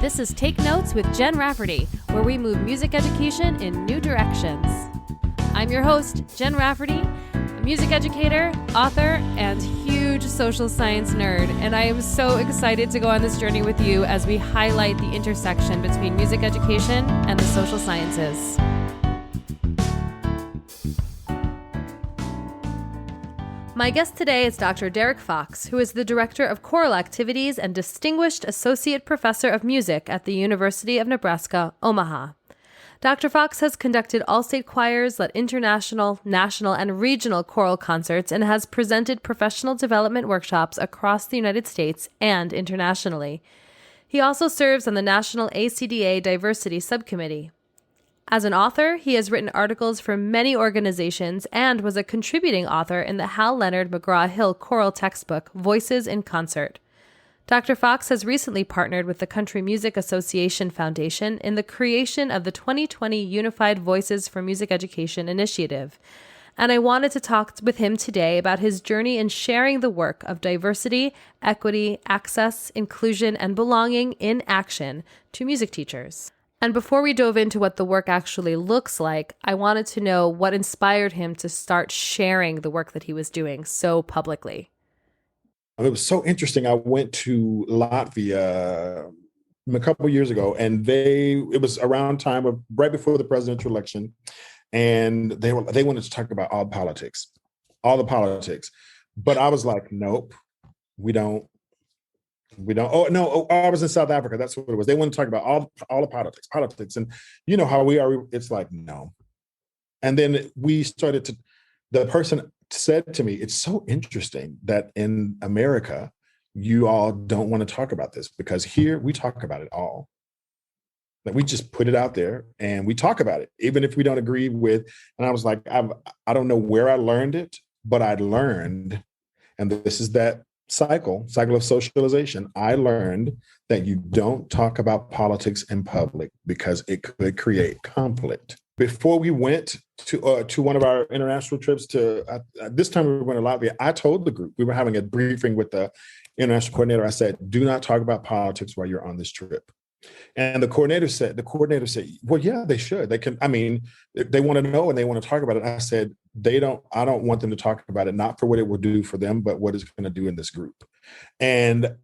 This is Take Notes with Jen Rafferty, where we move music education in new directions. I'm your host, Jen Rafferty, a music educator, author, and huge social science nerd, and I am so excited to go on this journey with you as we highlight the intersection between music education and the social sciences. My guest today is Dr. Derrick Fox, who is the Director of Choral Activities and Distinguished Associate Professor of Music at the University of Nebraska-Omaha. Dr. Fox has conducted all-state choirs, led international, national, and regional choral concerts, and has presented professional development workshops across the United States and internationally. He also serves on the National ACDA Diversity Subcommittee. As an author, he has written articles for many organizations and was a contributing author in the Hal Leonard McGraw-Hill choral textbook, Voices in Concert. Dr. Fox has recently partnered with the Country Music Association Foundation in the creation of the 2020 Unified Voices for Music Education initiative. And I wanted to talk with him today about his journey in sharing the work of diversity, equity, access, inclusion, and belonging in action to music teachers. And before we dove into what the work actually looks like, I wanted to know what inspired him to start sharing the work that he was doing so publicly. It was so interesting. I went to Latvia a couple of years ago, and it was around time of right before the presidential election, and they wanted to talk about all the politics. But I was like, nope, we don't. Oh no! I was in South Africa. That's what it was. They want to talk about all the politics, and you know how we are. It's like no. And then we started to. The person said to me, "It's so interesting that in America, you all don't want to talk about this because here we talk about it all. Like we just put it out there and we talk about it, even if we don't agree with." And I was like, I don't know where I learned it, but I learned, and this is that cycle of socialization. I learned that you don't talk about politics in public because it could create conflict. Before we went to one of our international trips this time we were going to Latvia, I told the group, we were having a briefing with the international coordinator. I said, do not talk about politics while you're on this trip. And the coordinator said, well, yeah, they should. They can, they want to know and they want to talk about it. I said, I don't want them to talk about it, not for what it will do for them, but what it's going to do in this group. And,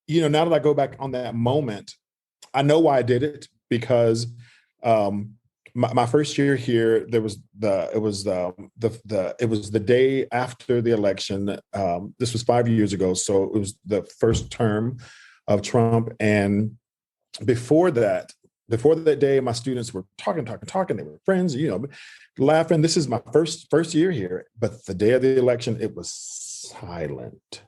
now that I go back on that moment, I know why I did it because my first year here, it was the day after the election. This was 5 years ago. So it was the first term of Trump. And before that day, my students were talking. They were friends, laughing. This is my first year here. But the day of the election, it was silent.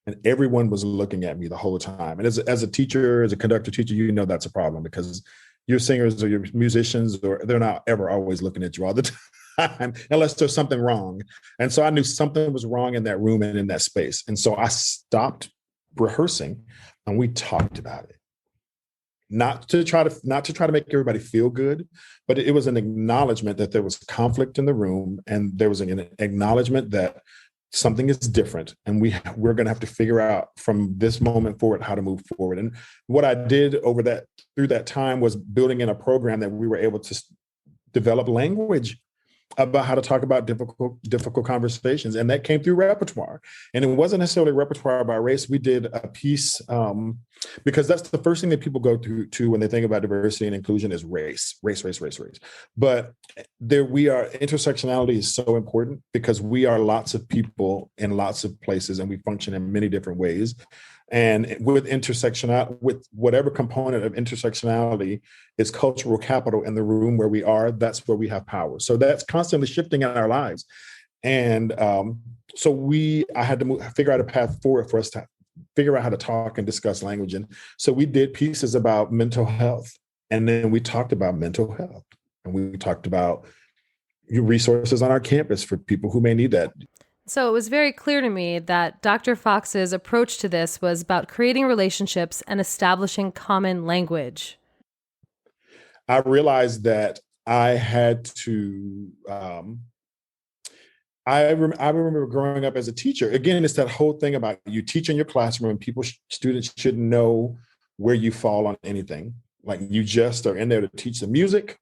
And everyone was looking at me the whole time. And as a teacher, as a conductor teacher, that's a problem because your singers or your musicians, they're not ever always looking at you all the time unless there's something wrong. And so I knew something was wrong in that room and in that space. And so I stopped rehearsing and we talked about it. Not to try to make everybody feel good, but it was an acknowledgement that there was conflict in the room and there was an acknowledgement that something is different and we're going to have to figure out from this moment forward how to move forward. And what I did through that time was building in a program that we were able to develop language about how to talk about difficult conversations. And that came through repertoire. And it wasn't necessarily repertoire by race. We did a piece, because that's the first thing that people go to when they think about diversity and inclusion is race. But intersectionality is so important because we are lots of people in lots of places and we function in many different ways. And with whatever component of intersectionality is cultural capital in the room where we are, that's where we have power. So that's constantly shifting in our lives. And so I had to figure out a path forward for us to figure out how to talk and discuss language. And so we did pieces about mental health. And then we talked about mental health. And we talked about resources on our campus for people who may need that. So it was very clear to me that Dr. Fox's approach to this was about creating relationships and establishing common language. I realized that I had to, I remember growing up as a teacher. Again, it's that whole thing about you teach in your classroom and students should know where you fall on anything. Like, you just are in there to teach the music,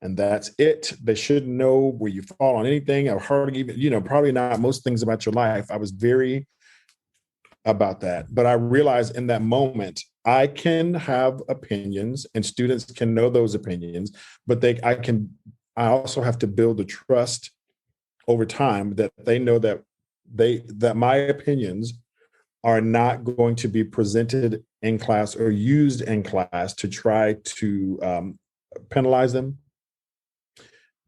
and that's it. They shouldn't know where you fall on anything, or hardly even, probably not most things about your life. I was very about that. But I realized in that moment, I can have opinions and students can know those opinions, but I also have to build the trust over time that they know that my opinions are not going to be presented in class or used in class to try to penalize them.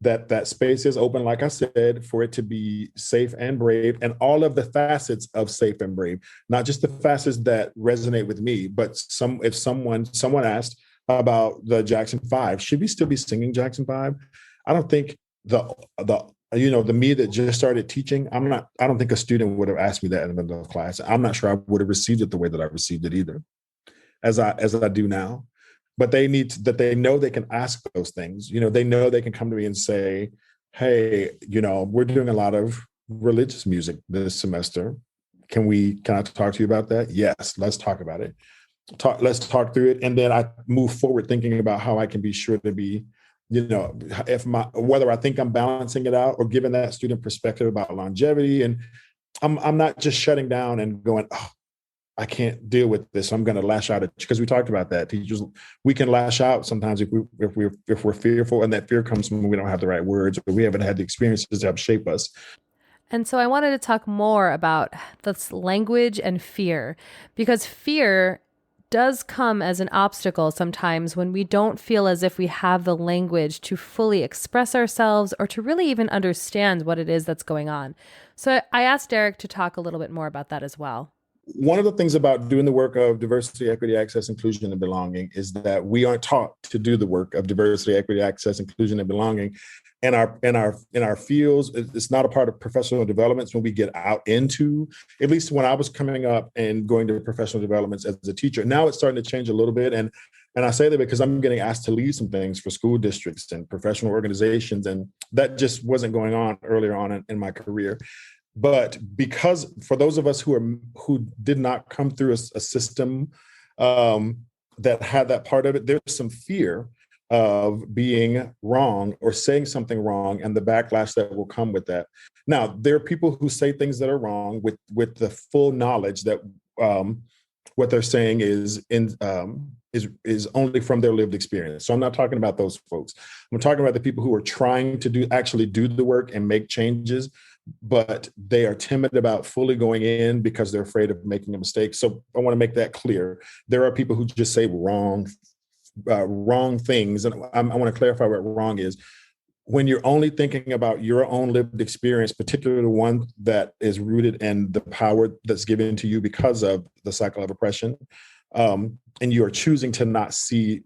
That space is open, like I said, for it to be safe and brave, and all of the facets of safe and brave, not just the facets that resonate with me, but if someone asked about the Jackson 5, should we still be singing Jackson 5? I don't think the me that just started teaching, I don't think a student would have asked me that in the middle of class. I'm not sure I would have received it the way that I received it either, as I do now. But they know they can ask those things. They know they can come to me and say, hey, we're doing a lot of religious music this semester. Can I talk to you about that? Yes, let's talk about it. Let's talk through it. And then I move forward thinking about how I can be sure to be, whether I think I'm balancing it out or giving that student perspective about longevity. And I'm not just shutting down and going, oh, I can't deal with this, I'm going to lash out, because we talked about that. Teachers, we can lash out sometimes if we're fearful, and that fear comes when we don't have the right words, or we haven't had the experiences to help shape us. And so I wanted to talk more about this language and fear, because fear does come as an obstacle sometimes when we don't feel as if we have the language to fully express ourselves or to really even understand what it is that's going on. So I asked Derrick to talk a little bit more about that as well. One of the things about doing the work of diversity, equity, access, inclusion, and belonging is that we aren't taught to do the work of diversity, equity, access, inclusion, and belonging. In our fields, it's not a part of professional developments when we get out into, at least when I was coming up and going to professional developments as a teacher. Now it's starting to change a little bit. And I say that because I'm getting asked to lead some things for school districts and professional organizations. And that just wasn't going on earlier on in my career. But because for those of us who did not come through a system that had that part of it, there's some fear of being wrong or saying something wrong and the backlash that will come with that. Now, there are people who say things that are wrong with the full knowledge that what they're saying is only from their lived experience. So I'm not talking about those folks. I'm talking about the people who are trying to actually do the work and make changes, but they are timid about fully going in because they're afraid of making a mistake. So I want to make that clear. There are people who just say wrong things. And I want to clarify what wrong is. When you're only thinking about your own lived experience, particularly the one that is rooted in the power that's given to you because of the cycle of oppression, and you are choosing to not see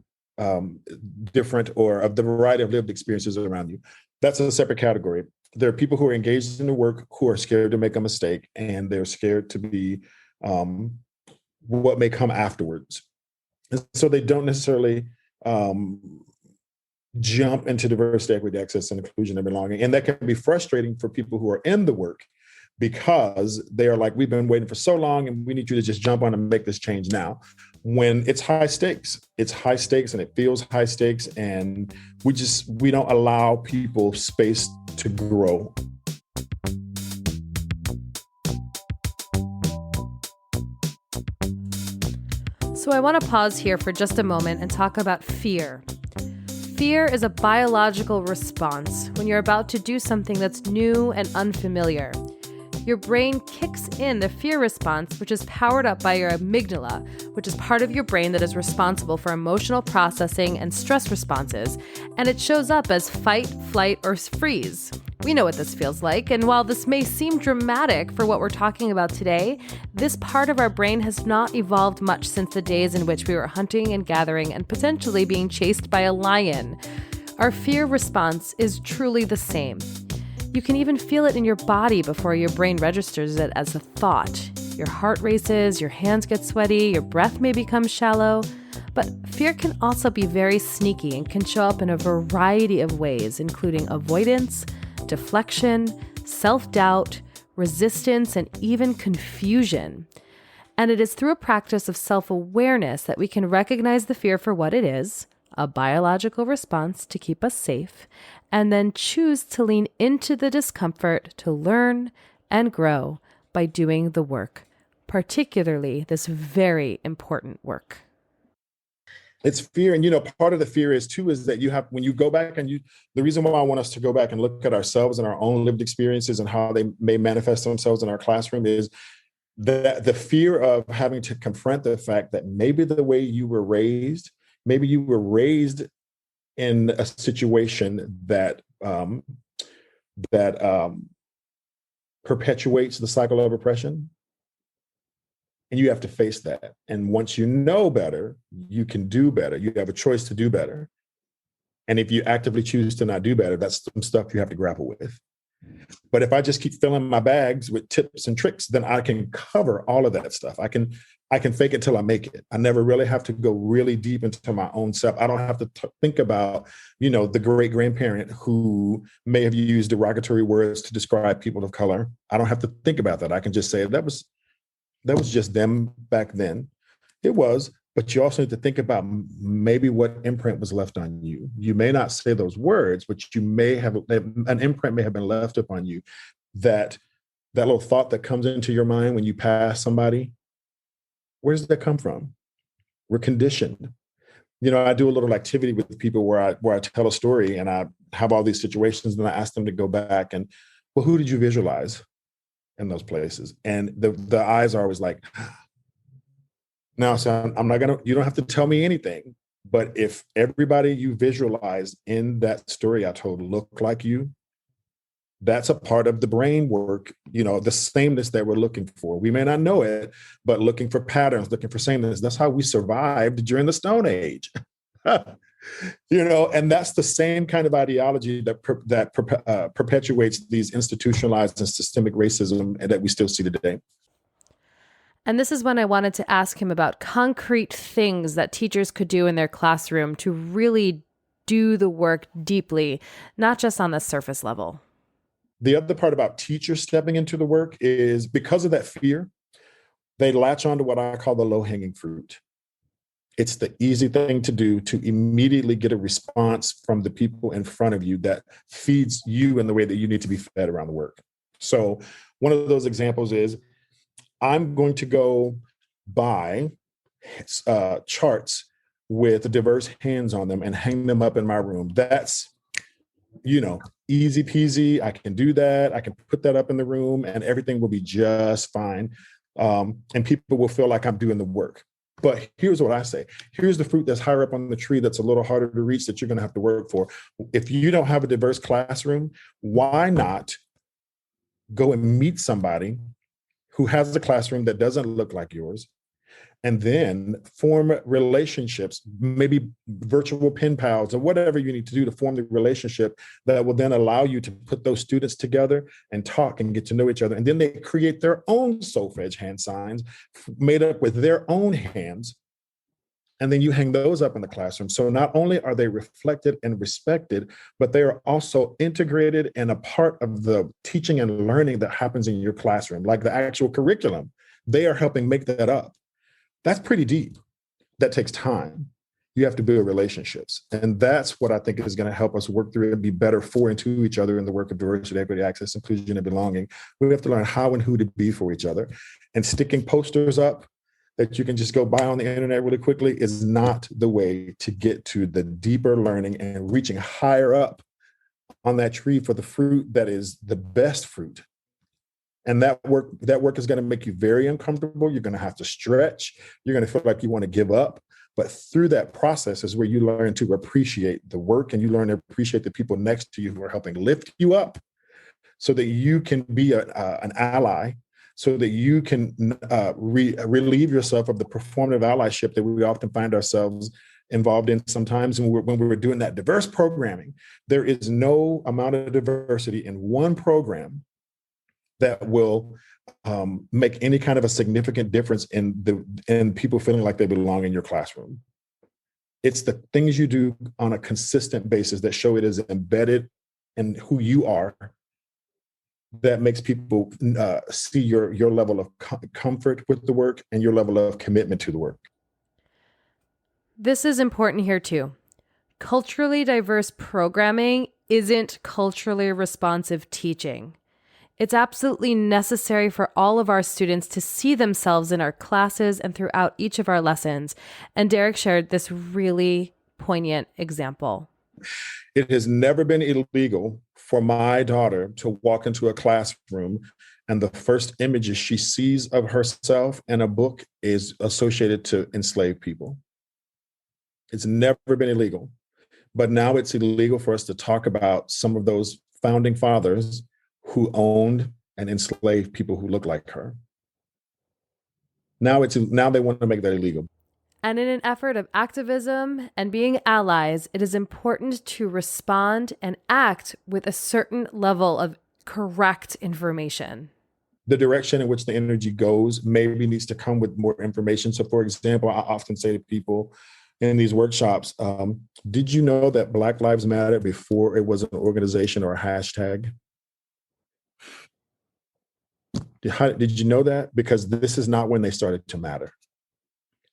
different or of the variety of lived experiences around you, that's a separate category. There are people who are engaged in the work who are scared to make a mistake, and they're scared to be what may come afterwards. And so they don't necessarily jump into diversity, equity, access, and inclusion and belonging. And that can be frustrating for people who are in the work because they are like, we've been waiting for so long and we need you to just jump on and make this change now. When it's high stakes and it feels high stakes, and we don't allow people space to grow. So I want to pause here for just a moment and talk about fear. Fear is a biological response when you're about to do something that's new and unfamiliar. Your brain kicks in the fear response, which is powered up by your amygdala, which is part of your brain that is responsible for emotional processing and stress responses, and it shows up as fight, flight, or freeze. We know what this feels like, and while this may seem dramatic for what we're talking about today, this part of our brain has not evolved much since the days in which we were hunting and gathering and potentially being chased by a lion. Our fear response is truly the same. You can even feel it in your body before your brain registers it as a thought. Your heart races, your hands get sweaty, your breath may become shallow. But fear can also be very sneaky and can show up in a variety of ways, including avoidance, deflection, self-doubt, resistance, and even confusion. And it is through a practice of self-awareness that we can recognize the fear for what it is, a biological response to keep us safe, and then choose to lean into the discomfort to learn and grow by doing the work, particularly this very important work. It's fear. And, part of the fear is too, is that when you go back and the reason why I want us to go back and look at ourselves and our own lived experiences and how they may manifest themselves in our classroom is the fear of having to confront the fact that maybe the way you were raised, maybe you were raised in a situation that perpetuates the cycle of oppression. And you have to face that. And once you know better, you can do better. You have a choice to do better. And if you actively choose to not do better, that's some stuff you have to grapple with. But if I just keep filling my bags with tips and tricks, then I can cover all of that stuff. I can fake it till I make it. I never really have to go really deep into my own self. I don't have to think about, the great grandparent who may have used derogatory words to describe people of color. I don't have to think about that. I can just say that was just them back then. It was, but you also need to think about maybe what imprint was left on you. You may not say those words, but you may have an imprint may have been left upon you. That little thought that comes into your mind when you pass somebody, where does that come from? We're conditioned. I do a little activity with people where I tell a story and I have all these situations and I ask them to go back and, well, who did you visualize in those places? And the eyes are always like, now, son, you don't have to tell me anything, but if everybody you visualized in that story I told look like you, that's a part of the brain work, the sameness that we're looking for. We may not know it, but looking for patterns, looking for sameness. That's how we survived during the Stone Age. And that's the same kind of ideology that perpetuates these institutionalized and systemic racism that we still see today. And this is when I wanted to ask him about concrete things that teachers could do in their classroom to really do the work deeply, not just on the surface level. The other part about teachers stepping into the work is because of that fear, they latch on to what I call the low-hanging fruit. It's the easy thing to do to immediately get a response from the people in front of you that feeds you in the way that you need to be fed around the work. So one of those examples is I'm going to go buy charts with diverse hands on them and hang them up in my room. That's, easy peasy. I can do that. I can put that up in the room and everything will be just fine. And people will feel like I'm doing the work. But here's what I say. Here's the fruit that's higher up on the tree that's a little harder to reach that you're going to have to work for. If you don't have a diverse classroom, why not go and meet somebody who has a classroom that doesn't look like yours, and then form relationships, maybe virtual pen pals or whatever you need to do to form the relationship that will then allow you to put those students together and talk and get to know each other. And then they create their own solfege hand signs made up with their own hands. And then you hang those up in the classroom. So not only are they reflected and respected, but they are also integrated and a part of the teaching and learning that happens in your classroom, like the actual curriculum. They are helping make that up. That's pretty deep. That takes time. You have to build relationships. And that's what I think is going to help us work through and be better for and to each other in the work of diversity, equity, access, inclusion, and belonging. We have to learn how and who to be for each other. And sticking posters up that you can just go buy on the internet really quickly is not the way to get to the deeper learning and reaching higher up on that tree for the fruit that is the best fruit. And that work is going to make you very uncomfortable. You're going to have to stretch. You're going to feel like you want to give up. But through that process is where you learn to appreciate the work and you learn to appreciate the people next to you who are helping lift you up so that you can be an ally, so that you can relieve yourself of the performative allyship that we often find ourselves involved in sometimes. And when we're doing that diverse programming, there is no amount of diversity in one program that will make any kind of a significant difference in people feeling like they belong in your classroom. It's the things you do on a consistent basis that show it is embedded in who you are that makes people see your level of comfort with the work and your level of commitment to the work. This is important here too. Culturally diverse programming isn't culturally responsive teaching. It's absolutely necessary for all of our students to see themselves in our classes and throughout each of our lessons. And Derrick shared this really poignant example. It has never been illegal for my daughter to walk into a classroom and the first images she sees of herself in a book is associated to enslaved people. It's never been illegal. But now it's illegal for us to talk about some of those founding fathers who owned and enslaved people who look like her. Now they want to make that illegal. And in an effort of activism and being allies, it is important to respond and act with a certain level of correct information. The direction in which the energy goes maybe needs to come with more information. So, for example, I often say to people in these workshops, did you know that Black Lives Matter before it was an organization or a hashtag? Did you know that? Because this is not when they started to matter.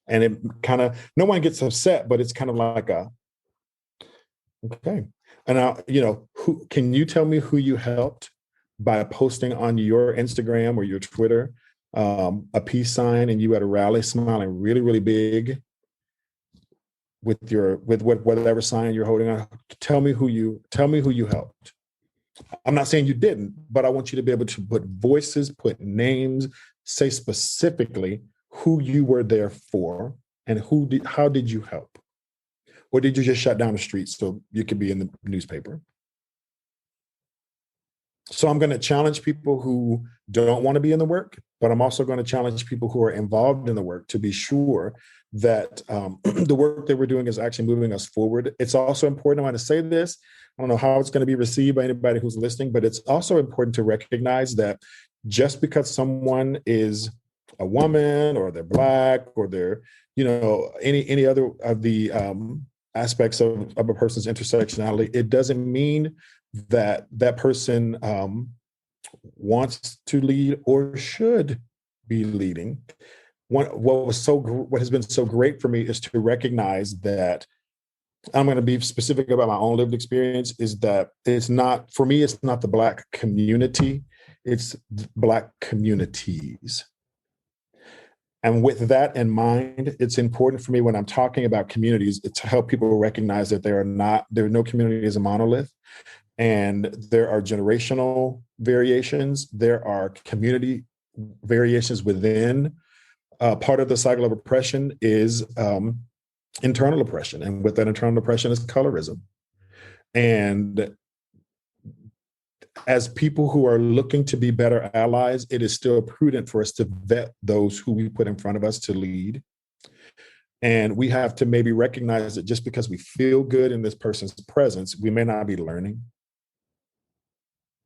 And it kind of, no one gets upset, but it's kind of like okay. And now, can you tell me who you helped by posting on your Instagram or your Twitter a peace sign and you at a rally smiling really, really big with whatever sign you're holding on? Tell me who you helped. I'm not saying you didn't, but I want you to be able to put voices, put names, say specifically who you were there for and how did you help? Or did you just shut down the streets so you could be in the newspaper? So I'm going to challenge people who don't want to be in the work, but I'm also going to challenge people who are involved in the work to be sure that the work that we're doing is actually moving us forward. It's also important, I want to say this, I don't know how it's going to be received by anybody who's listening, but it's also important to recognize that just because someone is a woman or they're Black or they're, any other of the aspects of a person's intersectionality, it doesn't mean that person wants to lead or should be leading. What has been so great for me is to recognize that I'm going to be specific about my own lived experience, is that it's not the Black community, it's Black communities. And with that in mind, it's important for me when I'm talking about communities to help people recognize that there are no community as a monolith. And there are generational variations. There are community variations within. Part of the cycle of oppression is internal oppression. And with that internal oppression is colorism. And as people who are looking to be better allies, it is still prudent for us to vet those who we put in front of us to lead. And we have to maybe recognize that just because we feel good in this person's presence, we may not be learning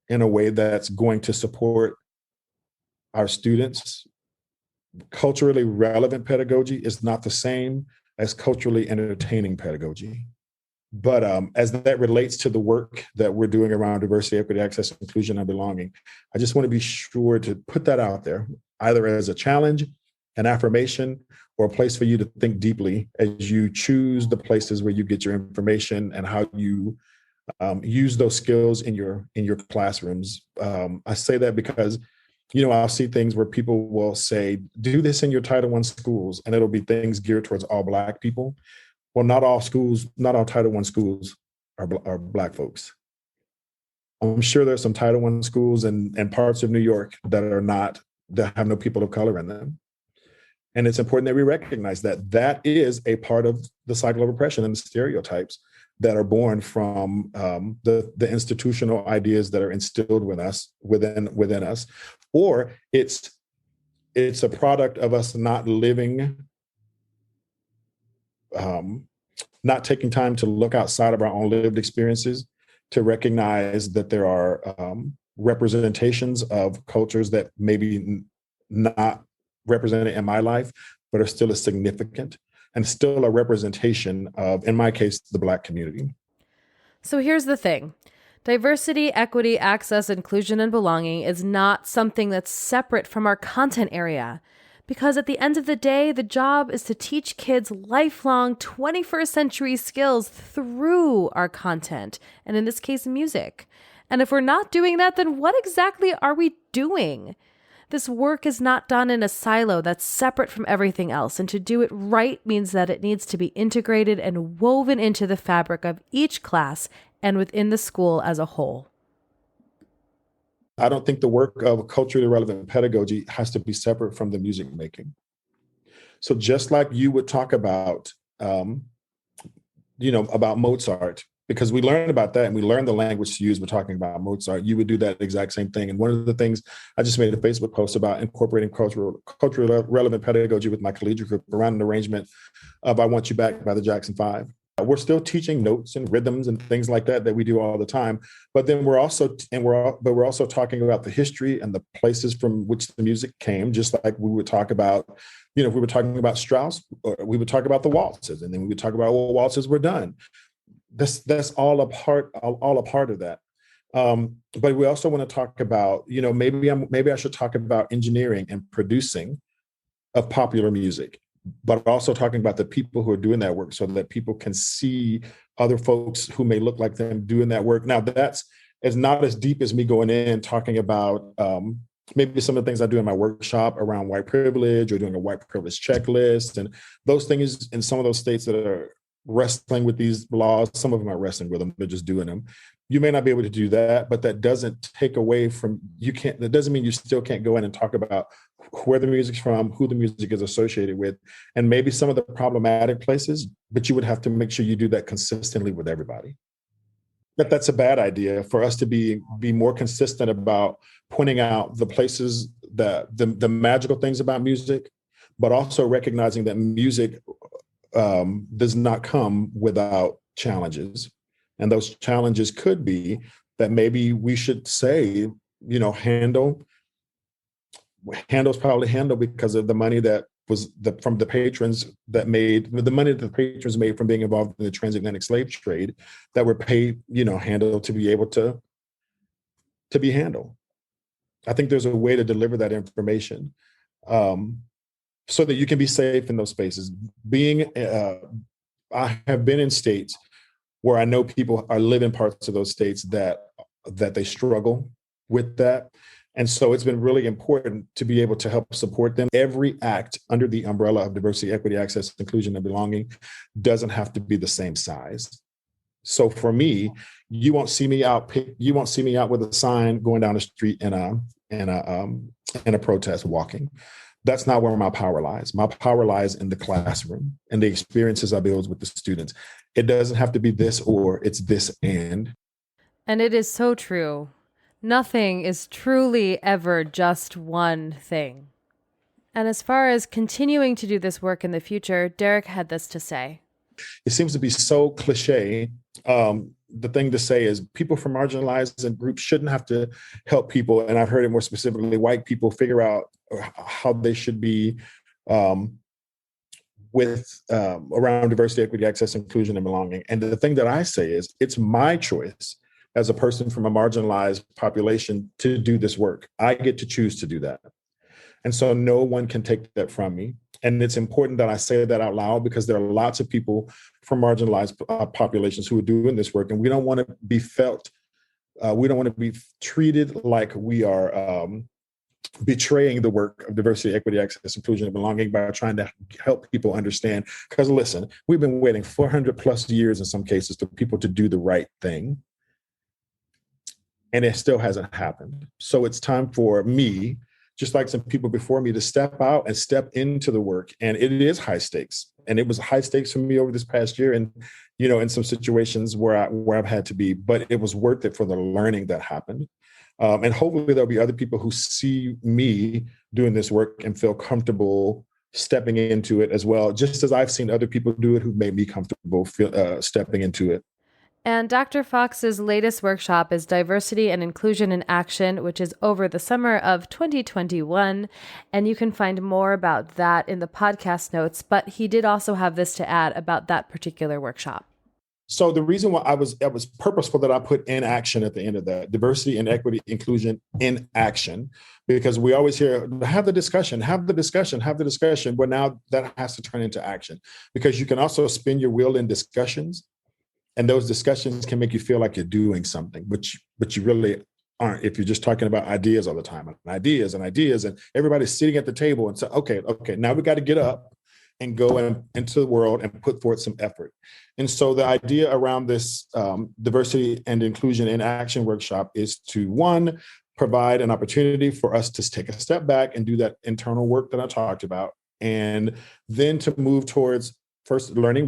in a way that's going to support our students. Culturally relevant pedagogy is not the same as culturally entertaining pedagogy. But as that relates to the work that we're doing around diversity, equity, access, inclusion, and belonging, I just want to be sure to put that out there, either as a challenge, an affirmation, or a place for you to think deeply as you choose the places where you get your information and how you use those skills in your classrooms. I say that because, I'll see things where people will say, do this in your Title I schools, and it'll be things geared towards all Black people. Well, not all Title I schools are Black folks. I'm sure there's some Title I schools and parts of New York that have no people of color in them. And it's important that we recognize that is a part of the cycle of oppression and the stereotypes that are born from the institutional ideas that are instilled within us, or it's a product of us not living, not taking time to look outside of our own lived experiences to recognize that there are representations of cultures that maybe not represented in my life, but are still as significant and still a representation of, in my case, the Black community. So here's the thing. Diversity, equity, access, inclusion, and belonging is not something that's separate from our content area. Because at the end of the day, the job is to teach kids lifelong 21st century skills through our content, and in this case, music. And if we're not doing that, then what exactly are we doing? This work is not done in a silo that's separate from everything else, and to do it right means that it needs to be integrated and woven into the fabric of each class and within the school as a whole. I don't think the work of culturally relevant pedagogy has to be separate from the music making. So just like you would talk about, about Mozart, because we learned about that and we learned the language to use. We're talking about Mozart. You would do that exact same thing. And one of the things I just made a Facebook post about incorporating culturally relevant pedagogy with my collegiate group around an arrangement of "I Want You Back" by the Jackson Five. We're still teaching notes and rhythms and things like that we do all the time. But then we're also talking about the history and the places from which the music came, just like we would talk about, if we were talking about Strauss, we would talk about the waltzes, and then we would talk about what waltzes were done. That's all a part of that. But we also want to talk about, maybe I should talk about engineering and producing of popular music, but also talking about the people who are doing that work so that people can see other folks who may look like them doing that work. Now, that's not as deep as me going in talking about maybe some of the things I do in my workshop around white privilege or doing a white privilege checklist and those things in some of those states that are wrestling with these laws. Some of them are wrestling with them, they're just doing them. You may not be able to do that, but that doesn't take away from, that doesn't mean you still can't go in and talk about where the music's from, who the music is associated with, and maybe some of the problematic places, but you would have to make sure you do that consistently with everybody. That's a bad idea for us to be more consistent about pointing out the places, the magical things about music, but also recognizing that music does not come without challenges. And those challenges could be that maybe we should say, Handel's probably Handel because of the money that was from the patrons that made the money that the patrons made from being involved in the transatlantic slave trade that were paid, Handel to be able to be Handel. I think there's a way to deliver that information so that you can be safe in those spaces. I have been in states where I know people live in parts of those states that they struggle with that. And so it's been really important to be able to help support them. Every act under the umbrella of diversity, equity, access, inclusion, and belonging doesn't have to be the same size. So for me, you won't see me out with a sign going down the street in a protest walking. That's not where my power lies. My power lies in the classroom and the experiences I build with the students. It doesn't have to be this or, it's this and. And it is so true. Nothing is truly ever just one thing. And as far as continuing to do this work in the future, Derrick had this to say. It seems to be so cliche. The thing to say is people from marginalized groups shouldn't have to help people. And I've heard it more specifically, white people figure out how they should be around diversity, equity, access, inclusion, and belonging. And the thing that I say is it's my choice as a person from a marginalized population to do this work. I get to choose to do that. And so no one can take that from me. And it's important that I say that out loud because there are lots of people from marginalized populations who are doing this work. And we don't want to be we don't want to be treated like we are betraying the work of diversity, equity, access, inclusion, and belonging by trying to help people understand. Because listen, we've been waiting 400 plus years in some cases for people to do the right thing. And it still hasn't happened. So it's time for me, just like some people before me, to step out and step into the work. And it is high stakes. And it was high stakes for me over this past year. And, in some situations where I've had to be, but it was worth it for the learning that happened. And hopefully there'll be other people who see me doing this work and feel comfortable stepping into it as well, just as I've seen other people do it who've made me comfortable stepping into it. And Dr. Fox's latest workshop is Diversity and Inclusion in Action, which is over the summer of 2021. And you can find more about that in the podcast notes. But he did also have this to add about that particular workshop. So the reason why it was purposeful that I put in action at the end of that, diversity and equity inclusion in action, because we always hear, have the discussion. Well, now that has to turn into action, because you can also spin your wheel in discussions, and those discussions can make you feel like you're doing something, but you really aren't, if you're just talking about ideas all the time, and ideas, and everybody's sitting at the table and say, okay, now we got to get up and go into the world and put forth some effort. And so the idea around this diversity and inclusion in action workshop is to, one, provide an opportunity for us to take a step back and do that internal work that I talked about, and then to move towards first learning,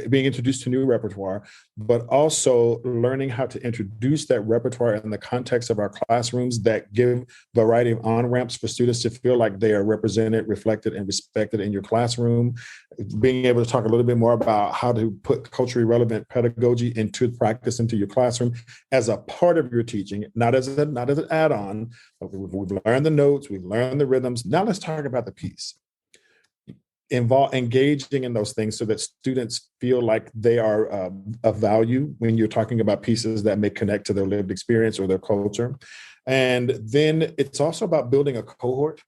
being introduced to new repertoire, but also learning how to introduce that repertoire in the context of our classrooms that give a variety of on-ramps for students to feel like they are represented, reflected, and respected in your classroom. Being able to talk a little bit more about how to put culturally relevant pedagogy into practice, into your classroom as a part of your teaching, not as an add-on. We've learned the notes, we've learned the rhythms. Now let's talk about the piece. Engaging in those things so that students feel like they are of value when you're talking about pieces that may connect to their lived experience or their culture. And then it's also about building a cohort.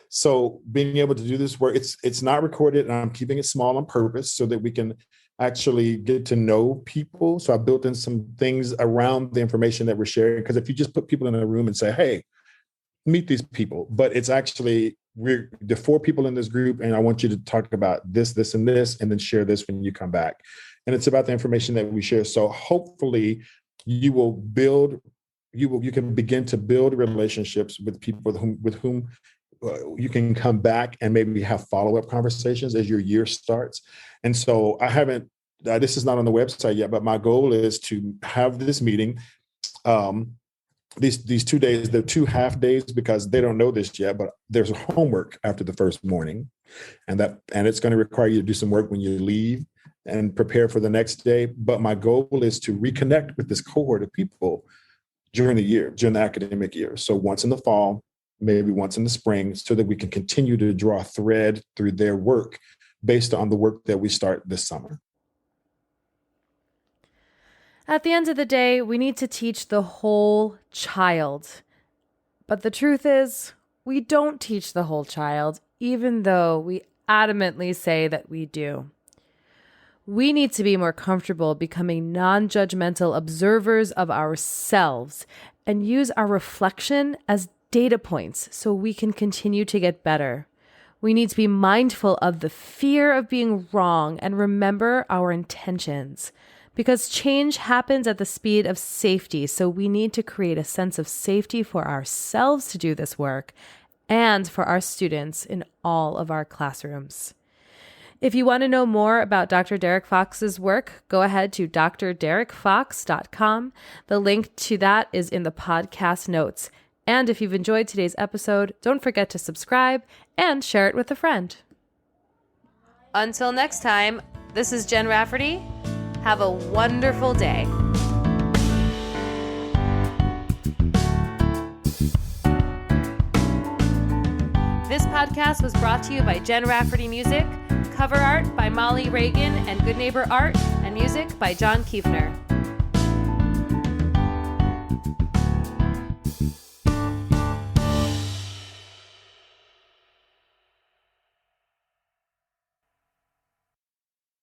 So being able to do this where it's not recorded, and I'm keeping it small on purpose so that we can actually get to know people. So I built in some things around the information that we're sharing, because if you just put people in a room and say, hey, meet these people, but it's actually, we're the 4 people in this group, and I want you to talk about this, this, and this, and then share this when you come back. And it's about the information that we share. So hopefully you can begin to build relationships with people with whom you can come back and maybe have follow-up conversations as your year starts. And so I haven't, this is not on the website yet, but my goal is to have this meeting, these 2 days, they're 2 half days, because they don't know this yet, but there's homework after the first morning, and it's going to require you to do some work when you leave and prepare for the next day. But my goal is to reconnect with this cohort of people during the academic year. So once in the fall, maybe once in the spring, so that we can continue to draw a thread through their work based on the work that we start this summer. At the end of the day, we need to teach the whole child. But the truth is, we don't teach the whole child, even though we adamantly say that we do. We need to be more comfortable becoming non-judgmental observers of ourselves and use our reflection as data points so we can continue to get better. We need to be mindful of the fear of being wrong and remember our intentions. Because change happens at the speed of safety, so we need to create a sense of safety for ourselves to do this work and for our students in all of our classrooms. If you want to know more about Dr. Derrick Fox's work, go ahead to drderrickfox.com. The link to that is in the podcast notes. And if you've enjoyed today's episode, don't forget to subscribe and share it with a friend. Until next time, this is Jen Rafferty. Have a wonderful day. This podcast was brought to you by Jen Rafferty Music, cover art by Molly Reagan and Good Neighbor Art, and music by John Kiefner.